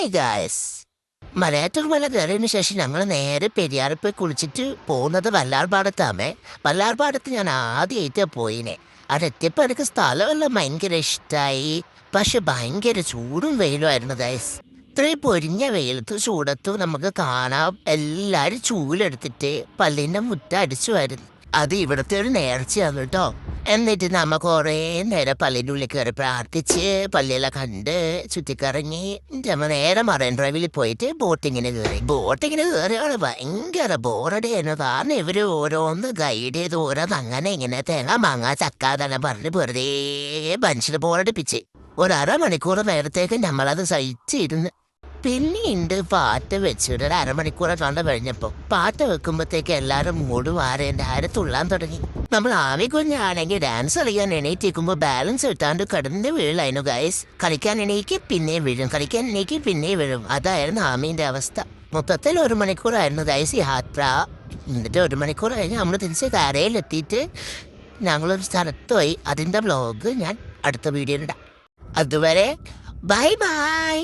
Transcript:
Hi guys. Malayattoor മല കയറിയതിന് ശേഷം ഞങ്ങൾ നേരെ പെരിയാറിൽ പോയി കുളിച്ചിട്ട് പോകുന്നത് വല്ലാർപാടത്താമേ. വല്ലാർപാടത്ത് ഞാൻ ആദ്യമായിട്ടാണ് പോയിനെ. അവിടെ എത്തിയപ്പോൾ എനിക്ക് സ്ഥലമെല്ലാം ഭയങ്കര ഇഷ്ടമായി. പക്ഷെ ഭയങ്കര ചൂടും വെയിലുമായിരുന്നു ഗായ്സ്. ഇത്രയും പൊരിഞ്ഞ വെയിലത്ത് ചൂടത്തും നമുക്ക് കാണാം എല്ലാവരും ചൂലെടുത്തിട്ട് പല്ലിൻ്റെ മുറ്റ അടിച്ചു വരുന്നു. അത് ഇവിടുത്തെ ഒരു നേർച്ചയാണ് കേട്ടോ. എന്നിട്ട് നമ്മ കുറേ നേരം പള്ളിൻ്റെ ഉള്ളിൽ കയറി പ്രാർത്ഥിച്ച് പള്ളിയെല്ലാം കണ്ട് ചുറ്റിക്കറങ്ങി നമ്മ നേരെ മറൈൻ ഡ്രൈവിൽ പോയിട്ട് ബോട്ടിങ്ങിന് കയറിയാണ് ഭയങ്കര ബോറടിയായിരുന്നു. കാരണം ഇവർ ഓരോന്ന് ഗൈഡ് ചെയ്ത് ഓരോന്ന് അങ്ങനെ ഇങ്ങനെ തേങ്ങ മാങ്ങ ചക്കാതെല്ലാം പറഞ്ഞ് വെറുതെ മനുഷ്യന് ബോറടിപ്പിച്ച് ഒരു അരമണിക്കൂർ നേരത്തേക്ക് നമ്മളത് സഹിച്ചിരുന്ന്. പിന്നെയുണ്ട് പാട്ട് വെച്ചിട്ട് ഒരു അരമണിക്കൂർ കണ്ട കഴിഞ്ഞപ്പോൾ പാട്ട് വെക്കുമ്പോഴത്തേക്ക് എല്ലാവരും മൂട് വാരേൻ്റെ ആരെ തുള്ളാൻ തുടങ്ങി. നമ്മൾ ആവി കുഞ്ഞാണെങ്കിൽ ഡാൻസ് കളിക്കാൻ എണീറ്റിരിക്കുമ്പോൾ ബാലൻസ് കിട്ടാണ്ട് കടന്ന് വീഴായിരുന്നു ഗൈസ്. കളിക്കാൻ എണീക്ക് പിന്നെ വീഴും, കളിക്കാൻ എണീക്ക് പിന്നെ വീഴും. അതായിരുന്നു ആമീൻ്റെ അവസ്ഥ. മൊത്തത്തിൽ 1 മണിക്കൂറായിരുന്നു ഗൈസ് യാത്ര. എന്നിട്ട് 1 മണിക്കൂർ കഴിഞ്ഞ് നമ്മൾ തിരിച്ച് കരയിലെത്തിയിട്ട് ഞങ്ങളൊരു സ്ഥലത്ത് പോയി. അതിൻ്റെ വ്ലോഗ് ഞാൻ അടുത്ത വീഡിയോയിൽ ഇടാം. അതുവരെ ബൈ ബൈ.